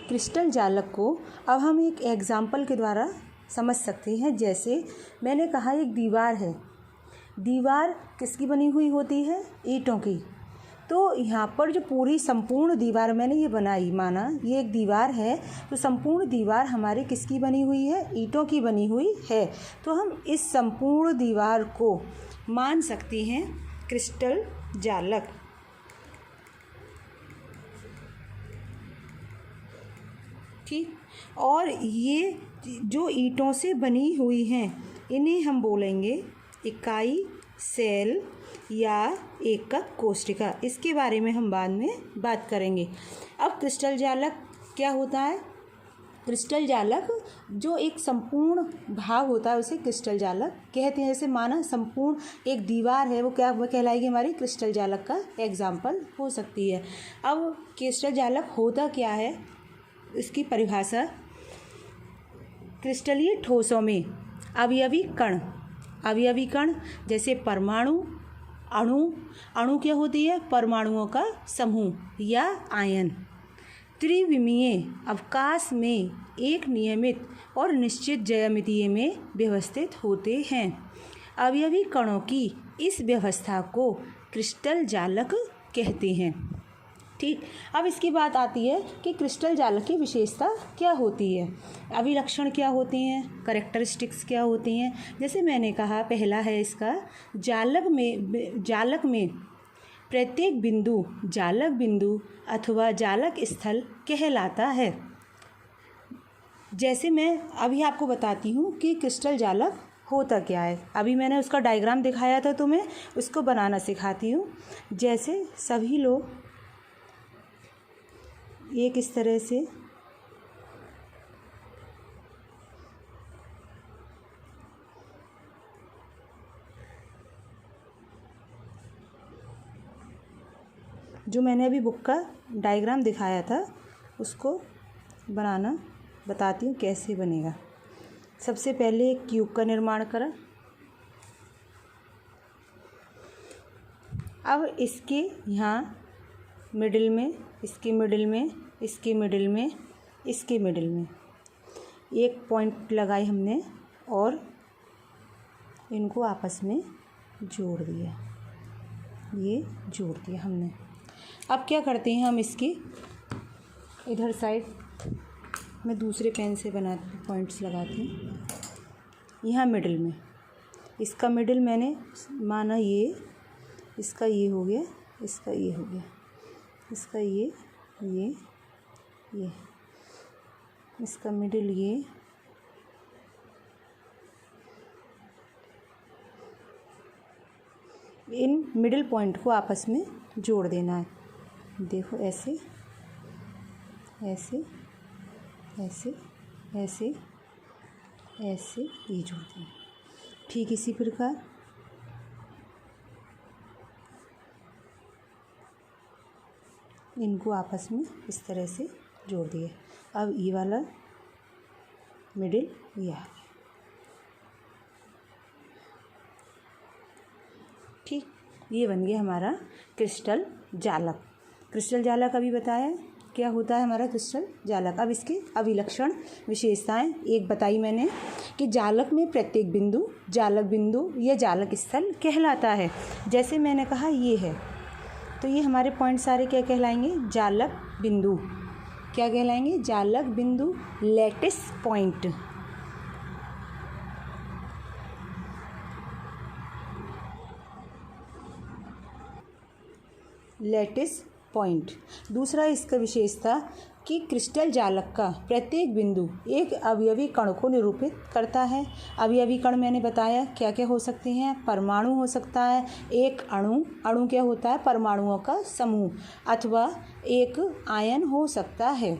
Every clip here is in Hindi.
क्रिस्टल जालक को अब हम एक एग्जाम्पल के द्वारा समझ सकते हैं। जैसे मैंने कहा एक दीवार है, दीवार किसकी बनी हुई होती है? ईंटों की। तो यहाँ पर जो पूरी संपूर्ण दीवार मैंने ये बनाई, माना ये एक दीवार है, तो संपूर्ण दीवार हमारी किसकी बनी हुई है? ईंटों की बनी हुई है। तो हम इस संपूर्ण दीवार को मान सकते हैं क्रिस्टल जालक। ठीक, और ये जो ईंटों से बनी हुई हैं इन्हें हम बोलेंगे इकाई, सेल या एकक कोशिका। इसके बारे में हम बाद में बात करेंगे। अब क्रिस्टल जालक क्या होता है? क्रिस्टल जालक जो एक संपूर्ण भाग होता है उसे क्रिस्टल जालक कहते हैं। जैसे माना संपूर्ण एक दीवार है, वो क्या कहलाएगी? हमारी क्रिस्टल जालक का एग्जाम्पल हो सकती है। अब क्रिस्टल जालक होता क्या है, इसकी परिभाषा, क्रिस्टलीय ठोसों में अवयवी कण, अवयवी कण जैसे परमाणु, अणु क्या होती है? परमाणुओं का समूह या आयन, त्रिविमीय अवकाश में एक नियमित और निश्चित ज्यामिति में व्यवस्थित होते हैं। अवयवी कणों की इस व्यवस्था को क्रिस्टल जालक कहते हैं। ठीक, अब इसकी बात आती है कि क्रिस्टल जालक की विशेषता क्या होती है, अभिलक्षण क्या होते हैं, कैरेक्टरिस्टिक्स क्या होती हैं। जैसे मैंने कहा, पहला है इसका जालक में प्रत्येक बिंदु जालक बिंदु अथवा जालक स्थल कहलाता है। जैसे मैं अभी आपको बताती हूँ कि क्रिस्टल जालक होता क्या है। अभी मैंने उसका डायग्राम दिखाया था तुम्हें, उसको बनाना सिखाती हूँ। जैसे सभी लोग एक इस तरह से जो मैंने अभी बुक का डायग्राम दिखाया था उसको बनाना बताती हूँ कैसे बनेगा। सबसे पहले एक क्यूब का निर्माण करा। अब इसके यहाँ मिडिल में, इसके मिडिल में, इसके मिडिल में, इसके मिडिल में एक पॉइंट लगाई हमने और इनको आपस में जोड़ दिया, ये जोड़ दिया हमने। अब क्या करते हैं हम, इसकी इधर साइड मैं दूसरे पेन से बनाती, पॉइंट्स लगाती हूँ। यहाँ मिडिल में, इसका मिडिल मैंने माना ये, इसका ये हो गया, इसका ये हो गया, इसका ये, इसका मिडिल ये, इन मिडिल पॉइंट को आपस में जोड़ देना है। देखो ऐसे ऐसे ऐसे ऐसे ऐसे ये जोड़ देना। ठीक इसी प्रकार इनको आपस में इस तरह से जोड़ दिए। अब ये वाला मिडिल ये आ गया। ठीक, ये बन गया हमारा क्रिस्टल जालक। क्रिस्टल जालक अभी बताया क्या होता है हमारा क्रिस्टल जालक। अब इसके अभिलक्षण विशेषताएं एक बताई मैंने कि जालक में प्रत्येक बिंदु जालक बिंदु या जालक स्थल कहलाता है। जैसे मैंने कहा ये है, तो ये हमारे पॉइंट सारे क्या कहलाएंगे? जालक बिंदु। क्या कहलाएंगे? जालक बिंदु। Lattice point, lattice point. दूसरा इसका विशेषता कि क्रिस्टल जालक का प्रत्येक बिंदु एक अवयवी कण को निरूपित करता है। अवयवी कण मैंने बताया क्या क्या हो सकते हैं? परमाणु हो सकता है, एक अणु क्या होता है? परमाणुओं का समूह, अथवा एक आयन हो सकता है।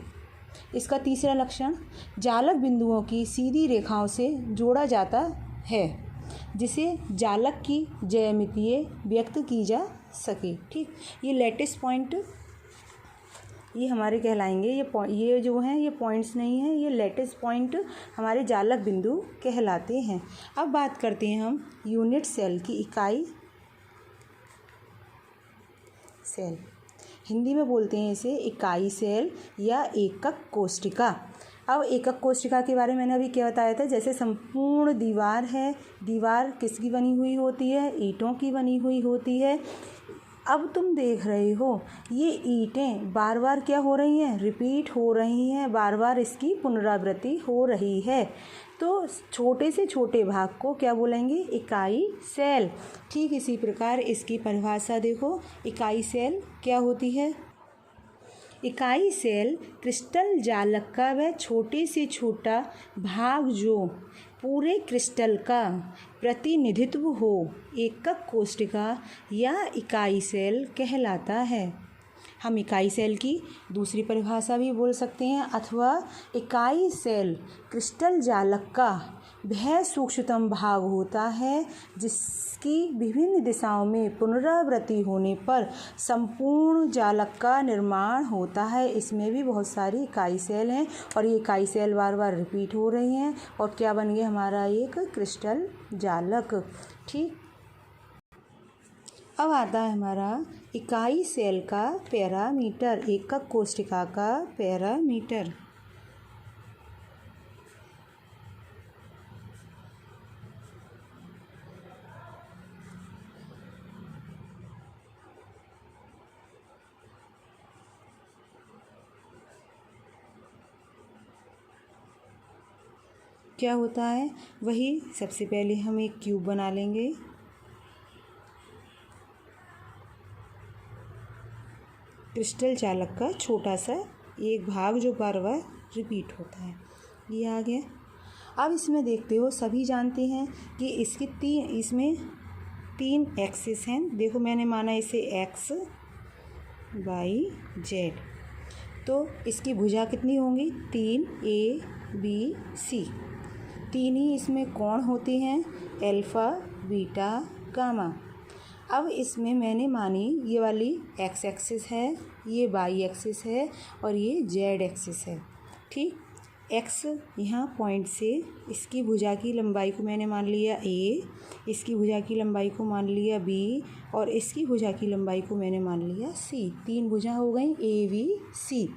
इसका तीसरा लक्षण, जालक बिंदुओं की सीधी रेखाओं से जोड़ा जाता है जिसे जालक की ज्यामिति व्यक्त की जा सके। ठीक, ये लैटिस पॉइंट ये हमारे कहलाएंगे। ये जो हैं ये पॉइंट्स नहीं हैं, ये लैटिस पॉइंट हमारे जालक बिंदु कहलाते हैं। अब बात करते हैं हम यूनिट सेल की, इकाई सेल। हिंदी में बोलते हैं इसे इकाई सेल या एकक कोशिका। अब एकक कोशिका के बारे में मैंने अभी क्या बताया था, जैसे संपूर्ण दीवार है, दीवार किसकी बनी हुई होती है, ईंटों की बनी हुई होती है। अब तुम देख रहे हो ये ईंटें बार बार क्या हो रही हैं, रिपीट हो रही हैं, बार बार इसकी पुनरावृत्ति हो रही है। तो छोटे से छोटे भाग को क्या बोलेंगे, इकाई सेल। ठीक इसी प्रकार इसकी परिभाषा देखो, इकाई सेल क्या होती है। इकाई सेल क्रिस्टल जालक का वह छोटे से छोटा भाग जो पूरे क्रिस्टल का प्रतिनिधित्व हो, एकक कोशिका या इकाई सेल कहलाता है। हम इकाई सेल की दूसरी परिभाषा भी बोल सकते हैं, अथवा इकाई सेल क्रिस्टल जालक का वह सूक्ष्मतम भाग होता है जिसकी विभिन्न दिशाओं में पुनरावृत्ति होने पर संपूर्ण जालक का निर्माण होता है। इसमें भी बहुत सारी इकाई सेल हैं और ये इकाई सेल बार बार रिपीट हो रही हैं और क्या बन गया हमारा एक क्रिस्टल जालक। ठीक, अब आता है हमारा इकाई सेल का पैरामीटर, एकक कोशिका का पैरामीटर। क्या होता है, वही सबसे पहले हम एक क्यूब बना लेंगे। क्रिस्टल जालक का छोटा सा एक भाग जो बार बार रिपीट होता है, ये आ गया। अब इसमें देखते हो, सभी जानते हैं कि इसमें तीन एक्सिस हैं। देखो मैंने माना इसे एक्स वाई जेड, तो इसकी भुजा कितनी होंगी, 3 ए बी सी। तीन ही इसमें कोण होते हैं, अल्फ़ा बीटा गामा। अब इसमें मैंने मानी ये वाली एक्स एक्सिस है, ये वाई एक्सिस है और ये जेड एक्सिस है। ठीक, एक्स यहाँ पॉइंट से इसकी भुजा की लंबाई को मैंने मान लिया ए, इसकी भुजा की लंबाई को मान लिया बी और इसकी भुजा की लंबाई को मैंने मान लिया सी। तीन भुजा हो गई ए बी सी।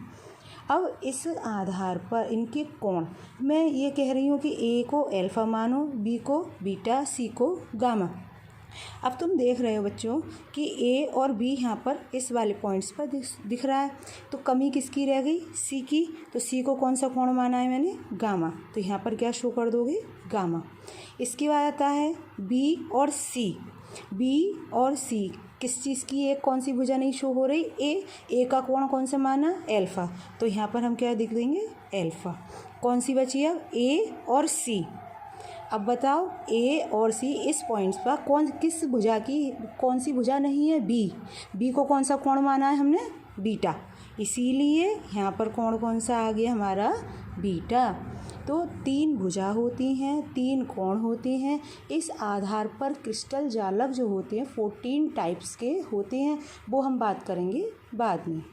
अब इस आधार पर इनके कोण, मैं ये कह रही हूँ कि ए को अल्फ़ा मानो, बी को बीटा, सी को गामा। अब तुम देख रहे हो बच्चों कि ए और बी यहाँ पर इस वाले पॉइंट्स पर दिख रहा है, तो कमी किसकी रह गई, सी की। तो सी को कौन सा कोण माना है मैंने, गामा, तो यहाँ पर क्या शो कर दोगे, गामा। इसके बाद आता है बी और सी। बी और सी किस चीज़ की, एक कौन सी भुजा नहीं शो हो रही, ए का कोण कौन सा माना, अल्फ़ा, तो यहाँ पर हम क्या लिख देंगे, अल्फ़ा। कौन सी बची अब, ए और सी। अब बताओ ए और सी इस पॉइंट्स पर किस भुजा की, कौन सी भुजा नहीं है, बी को कौन सा कोण माना है हमने, बीटा, इसीलिए यहाँ पर कोण कौन सा आ गया हमारा, बीटा। तो तीन भुजा होती हैं, तीन कोण होते हैं। इस आधार पर क्रिस्टल जालक जो होते हैं 14 टाइप्स के होते हैं, वो हम बात करेंगे बाद में।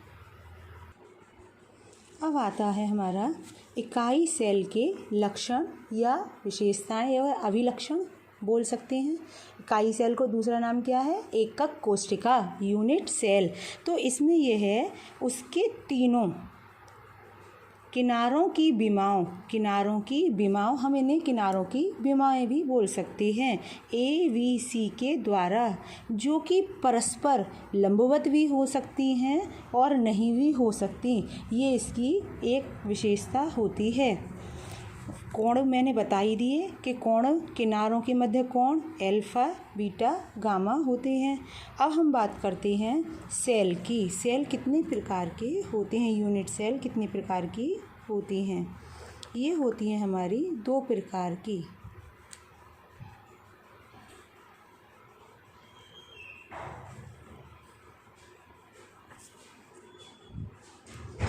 अब आता है हमारा इकाई सेल के लक्षण या विशेषताएं या अभिलक्षण बोल सकते हैं। इकाई सेल को दूसरा नाम क्या है, एकक कोशिका, यूनिट सेल। तो इसमें यह है उसके तीनों किनारों की विमाओं, हम इन्हें किनारों की विमाएँ भी बोल सकते हैं, ए वी सी के द्वारा, जो कि परस्पर लंबवत भी हो सकती हैं और नहीं भी हो सकती। ये इसकी एक विशेषता होती है। कोण मैंने बता ही दिए कि कोण, किनारों के मध्य कोण अल्फ़ा बीटा गामा होते हैं। अब हम बात करते हैं सेल की। सेल कितने प्रकार के होते हैं, यूनिट सेल कितने प्रकार की होती हैं, ये होती हैं हमारी 2 प्रकार की।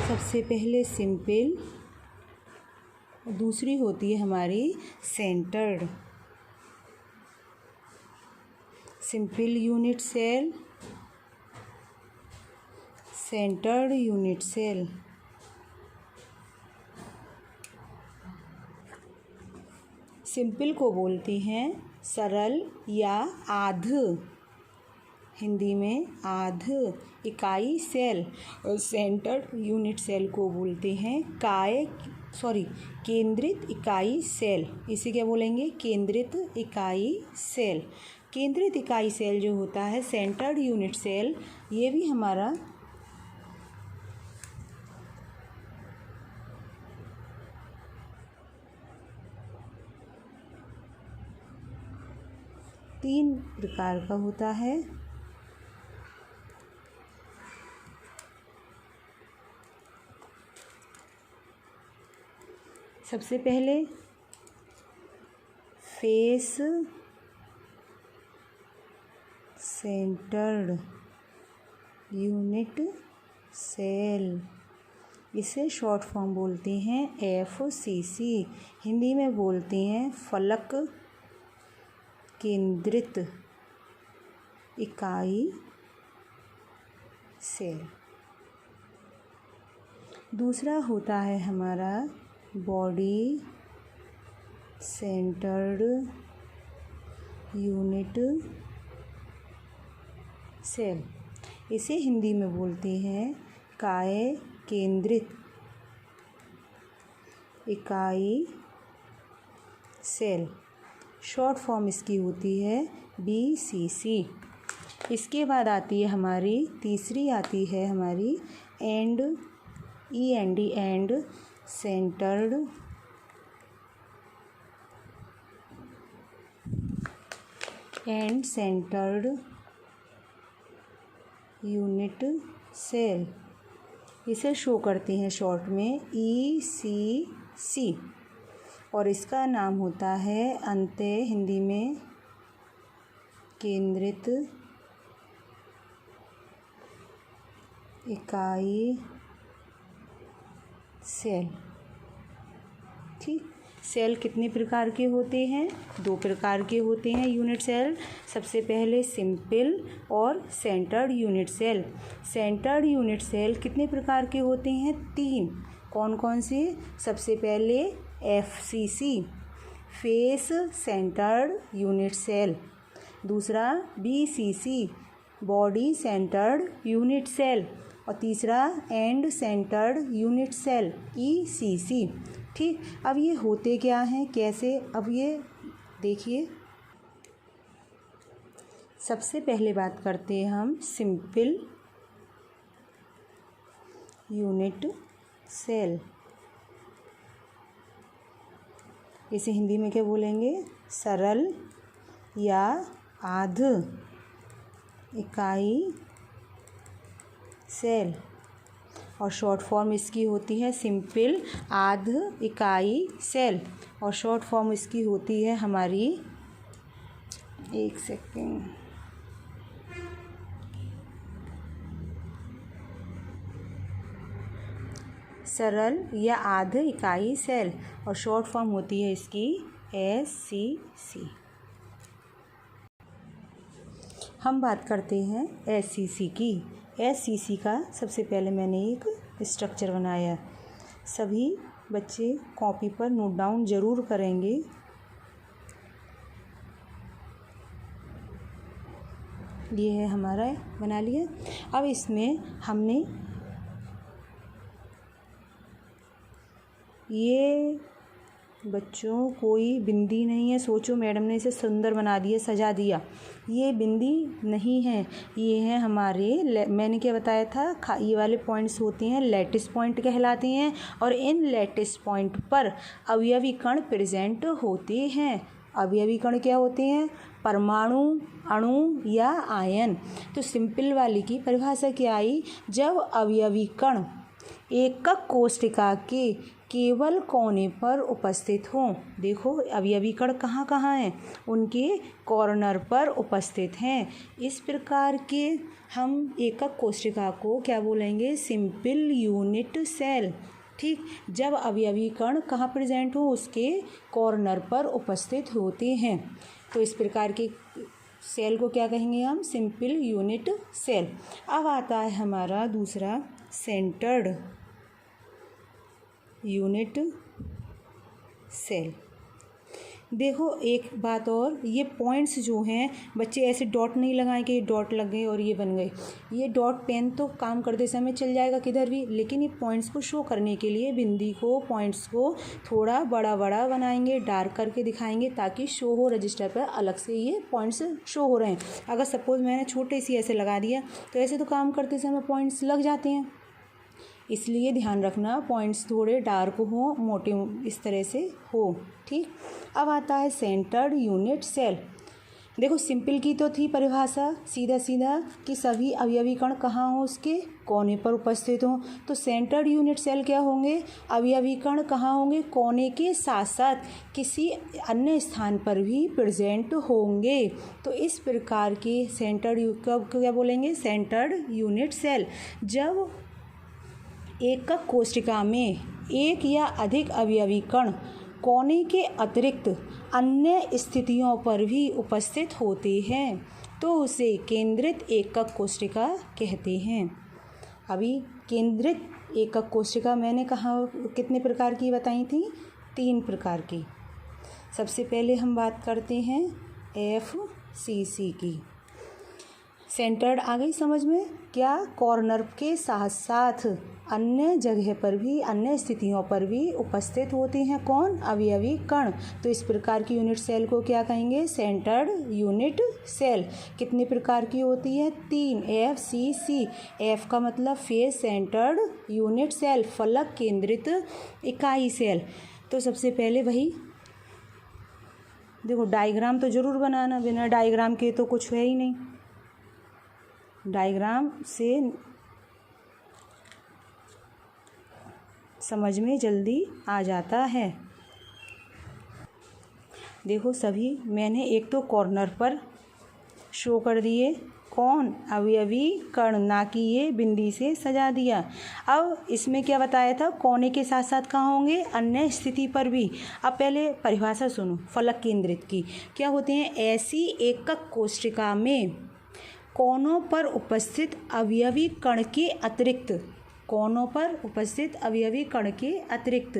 सबसे पहले सिंपल, दूसरी होती है हमारी centred. Simple unit cell, centred unit cell. Simple को बोलते हैं सरल या आध, हिंदी में आध इकाई सेल, सेंटर्ड यूनिट सेल को बोलते हैं केंद्रित इकाई सेल। इसे क्या बोलेंगे? केंद्रित इकाई सेल। केंद्रित इकाई सेल जो होता है सेंटर्ड यूनिट सेल, ये भी हमारा तीन प्रकार का होता है। सबसे पहले फेस सेंटर्ड यूनिट सेल, इसे शॉर्ट फॉर्म बोलते हैं FCC। हिंदी में बोलते हैं फलक केंद्रित इकाई सेल। दूसरा होता है हमारा बॉडी सेंटर्ड यूनिट सेल, इसे हिंदी में बोलते हैं काय केंद्रित इकाई सेल। शॉर्ट फॉर्म इसकी होती है BCC। इसके बाद आती है हमारी तीसरी आती है हमारी END end centred unit cell, इसे शो करते हैं शॉर्ट में ECC, और इसका नाम होता है अंतः हिंदी में केंद्रित इकाई सेल। ठीक, सेल कितने प्रकार के होते हैं? 2 प्रकार के होते हैं यूनिट सेल। सबसे पहले सिंपल और centred unit cell. Centred unit cell कितने प्रकार के होते हैं? 3। कौन कौन से? सबसे पहले FCC face centred unit cell, दूसरा BCC body centred unit cell, और तीसरा end centred unit cell ECC। ठीक, अब ये होते क्या हैं, कैसे? अब ये देखिए, सबसे पहले बात करते हैं हम सिंपल यूनिट सेल। इसे हिंदी में क्या बोलेंगे? सरल या आध इकाई सेल, और शॉर्ट फॉर्म इसकी होती है सिंपल आध इकाई सेल, और शॉर्ट फॉर्म इसकी होती है हमारी, एक सेकेंड, सरल या आध इकाई सेल, और शॉर्ट फॉर्म होती है इसकी SCC। हम बात करते हैं SCC की। SCC का सबसे पहले मैंने एक स्ट्रक्चर बनाया, सभी बच्चे कॉपी पर नोट डाउन ज़रूर करेंगे। ये है हमारा, बना लिया। अब इसमें हमने ये बच्चों कोई बिंदी नहीं है, सोचो मैडम ने इसे सुंदर बना दिया, सजा दिया, ये बिंदी नहीं है, ये है हमारे, मैंने क्या बताया था, ये वाले पॉइंट्स होते हैं लैटिस पॉइंट कहलाते हैं, और इन लैटिस पॉइंट पर अवयवी कण प्रेजेंट होते हैं। अवयवी कण क्या होते हैं? परमाणु, अणु या आयन। तो सिंपल वाली की परिभाषा क्या आई? जब अवयवी कण एकक कोशिका के केवल कोने पर उपस्थित हों। देखो अवयवी कण कहाँ कहाँ हैं? उनके कॉर्नर पर उपस्थित हैं। इस प्रकार के हम एकक कोशिका को क्या बोलेंगे? Simple unit cell. ठीक, जब अवयवी कण कहाँ प्रेजेंट हो? उसके कॉर्नर पर उपस्थित होते हैं। तो इस प्रकार के सेल को क्या कहेंगे हम? Simple unit cell. अब आता है हमारा दूसरा सेंटर्ड यूनिट सेल। देखो एक बात और, ये पॉइंट्स जो हैं बच्चे ऐसे डॉट नहीं लगाएं कि ये डॉट लग गए और ये बन गए। ये डॉट पेन तो काम करते समय चल जाएगा किधर भी, लेकिन ये पॉइंट्स को शो करने के लिए बिंदी को, पॉइंट्स को थोड़ा बड़ा बड़ा बनाएंगे, डार्क करके दिखाएंगे ताकि शो हो रजिस्टर पर अलग से ये पॉइंट्स शो हो रहे हैं। अगर सपोज़ मैंने छोटे सी ऐसे लगा दिया तो ऐसे तो काम करते समय पॉइंट्स लग जाते हैं, इसलिए ध्यान रखना पॉइंट्स थोड़े डार्क हो, मोटे इस तरह से हो। ठीक, अब आता है सेंटर्ड यूनिट सेल। देखो सिंपल की तो थी परिभाषा सीधा सीधा कि सभी अवयवी कण कहाँ हो, उसके कोने पर उपस्थित हों। तो सेंटर्ड यूनिट सेल क्या होंगे, अवयवी कण कहाँ होंगे, कोने के साथ साथ किसी अन्य स्थान पर भी प्रेजेंट होंगे। तो इस प्रकार के सेंटर्ड क्या बोलेंगे, सेंटर्ड यूनिट सेल। जब एकक कोशिका में एक या अधिक अवयवी कण कोने के अतिरिक्त अन्य स्थितियों पर भी उपस्थित होते हैं तो उसे केंद्रित एकक कोशिका कहते हैं। अभी केंद्रित एकक कोशिका मैंने कहा कितने प्रकार की बताई थी, 3 प्रकार की। सबसे पहले हम बात करते हैं FCC की। सेंटर्ड आ गई समझ में, क्या कॉर्नर के साथ साथ अन्य जगह पर भी, अन्य स्थितियों पर भी उपस्थित होते हैं कौन, अवयवी कण। तो इस प्रकार की यूनिट सेल को क्या कहेंगे, सेंटर्ड यूनिट सेल। कितने प्रकार की होती है, 3, FCC। F का मतलब फेस सेंटर्ड यूनिट सेल, फलक केंद्रित इकाई सेल। तो सबसे पहले वही देखो डायग्राम तो ज़रूर बनाना, बिना डायग्राम के तो कुछ है ही नहीं। डायग्राम से समझ में जल्दी आ जाता है। देखो सभी मैंने एक तो कॉर्नर पर शो कर दिए, कौन, अवयवी कण, ना कि ये बिंदी से सजा दिया। अब इसमें क्या बताया था, कोने के साथ साथ कहाँ होंगे, अन्य स्थिति पर भी। अब पहले परिभाषा सुनो फलक केंद्रित की। क्या होते हैं, ऐसी एकक कोशिका में कोनों पर उपस्थित अवयवी कण के अतिरिक्त, कोनों पर उपस्थित अवयवी कण के अतिरिक्त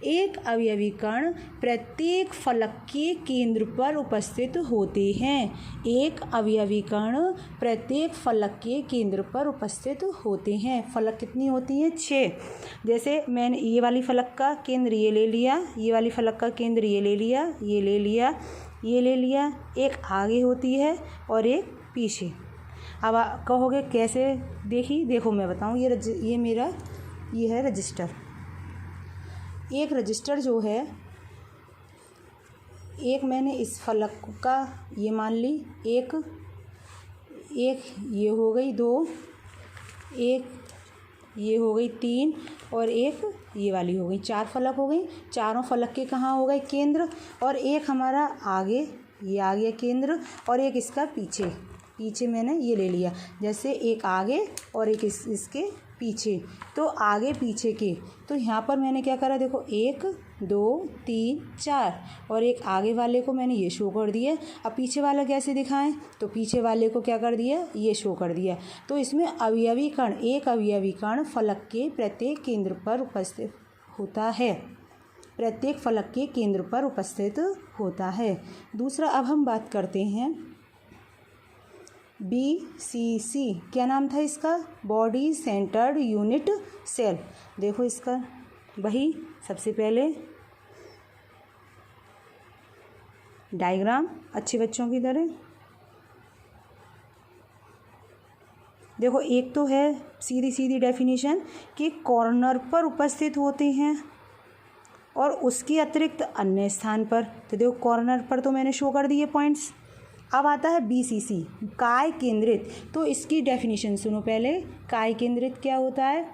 एक अवयवी कण प्रत्येक फलक के केंद्र पर उपस्थित होते हैं। एक अवयवी कण प्रत्येक फलक के केंद्र पर उपस्थित होते हैं। फलक कितनी होती हैं, 6। जैसे मैंने ये वाली फलक का केंद्र ये ले लिया, ये वाली फलक का केंद्र ये ले लिया, ये ले लिया, ये ले लिया। एक आगे होती है और एक पीछे। अब कहोगे कैसे, देखो मैं बताऊँ, ये मेरा ये है रजिस्टर। एक रजिस्टर जो है, एक मैंने इस फलक का ये मान ली, एक ये हो गई 2, एक ये हो गई 3 और एक ये वाली हो गई, 4 फलक हो गई। चारों फलक के कहाँ हो गए, केंद्र। और एक हमारा आगे, ये आ गया केंद्र, और एक इसका पीछे मैंने ये ले लिया। जैसे एक आगे और एक इसके पीछे, तो आगे पीछे के। तो यहाँ पर मैंने क्या करा, देखो 1 2 3 4, और एक आगे वाले को मैंने ये शो कर दिया। अब पीछे वाला कैसे दिखाएं, तो पीछे वाले को क्या कर दिया, ये शो कर दिया। तो इसमें अवयवी कण, एक अवयवी कण फलक के प्रत्येक केंद्र पर उपस्थित होता है, प्रत्येक फलक के केंद्र पर उपस्थित होता है। दूसरा अब हम बात करते हैं BCC। क्या नाम था इसका, बॉडी सेंटर्ड यूनिट सेल। देखो इसका वही, सबसे पहले डायग्राम अच्छे बच्चों की तरह। देखो एक तो है सीधी सीधी डेफिनेशन कि कॉर्नर पर उपस्थित होते हैं और उसके अतिरिक्त अन्य स्थान पर। तो देखो कॉर्नर पर तो मैंने शो कर दिए पॉइंट्स। अब आता है BCC, काय केंद्रित। तो इसकी डेफिनेशन सुनो पहले। काय केंद्रित क्या होता है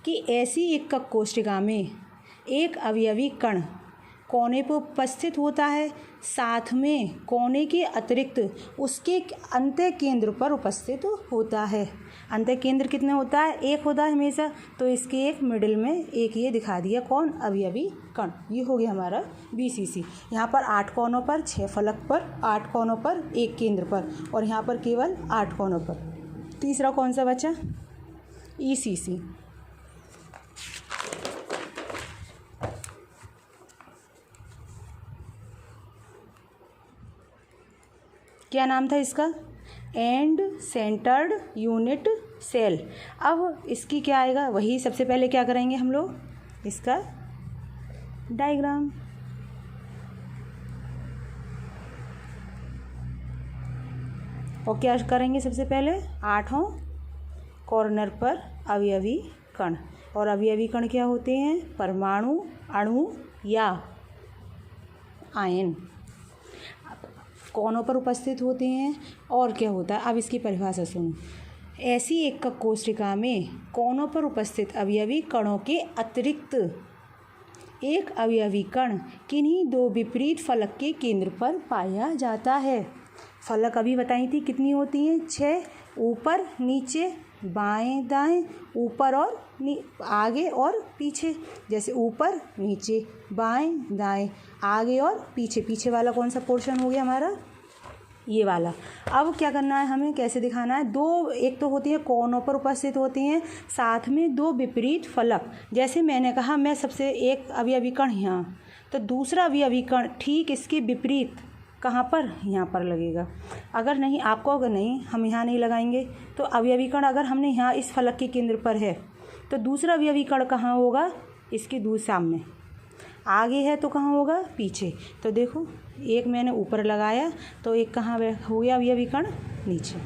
कि ऐसी एकक कोशिका में एक अवयवी कण कोने पर उपस्थित होता है, साथ में कोने के अतिरिक्त उसके अंत्य केंद्र पर उपस्थित होता है। अंत्य केंद्र कितने होता है, एक होता है हमेशा। तो इसके एक मिडिल में एक ये दिखा दिया, कौन, अवयवी कण। ये हो गया हमारा BCC। यहाँ पर 8 कोनों पर, 6 फलक पर, 8 कोनों पर, एक केंद्र पर, और यहाँ पर केवल 8 कोनों पर। तीसरा कौन सा बचा, ECC। क्या नाम था इसका? End centred unit cell. अब इसकी क्या आएगा? वही सबसे पहले क्या करेंगे हम लोग? इसका डायग्राम। और क्या करेंगे सबसे पहले? 8 कॉर्नर पर अवयवी कण। और अवयवी कण क्या होते हैं? परमाणु, अणु या आयन कोनों पर उपस्थित होते हैं। और क्या होता है? अब इसकी परिभाषा सुनो। ऐसी एक कोशिका में कोनों पर उपस्थित अवयवी कणों के अतिरिक्त एक अवयवी कण किन्हीं 2 विपरीत फलक के केंद्र पर पाया जाता है। फलक अभी बताई थी कितनी होती हैं? 6। ऊपर नीचे बाएं दाएं, ऊपर और आगे और पीछे। जैसे ऊपर नीचे बाएं दाएं, आगे और पीछे। पीछे वाला कौन सा पोर्शन हो गया हमारा? ये वाला। अब क्या करना है हमें? कैसे दिखाना है? 2 एक तो होती है कोनों पर उपस्थित होती हैं, साथ में 2 विपरीत फलक। जैसे मैंने कहा मैं सबसे एक अवयवी कण यहाँ, तो दूसरा अवयवी कण ठीक इसके विपरीत कहाँ पर? यहाँ पर लगेगा। अगर नहीं आपको, अगर नहीं हम यहाँ नहीं लगाएंगे तो अवयवी कण अगर हमने यहाँ इस फलक के केंद्र पर है तो दूसरा अवयवी कण कहाँ होगा? इसके दूर सामने। आगे है तो कहाँ होगा? पीछे। तो देखो एक मैंने ऊपर लगाया तो एक कहाँ हो गया अवयवी कण? नीचे।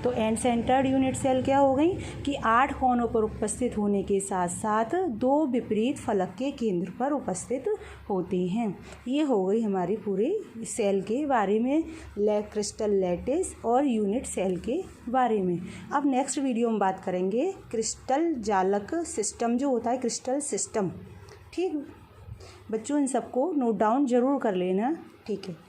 तो एंड सेंटर्ड यूनिट सेल क्या हो गई कि 8 कोनों पर उपस्थित होने के साथ साथ 2 विपरीत फलक के केंद्र पर उपस्थित होती हैं। ये हो गई हमारी पूरी सेल के बारे में, क्रिस्टल लैटिस और यूनिट सेल के बारे में। अब नेक्स्ट वीडियो में बात करेंगे क्रिस्टल जालक सिस्टम जो होता है, क्रिस्टल सिस्टम। ठीक बच्चों, इन सबको नोट डाउन ज़रूर कर लेना। ठीक है।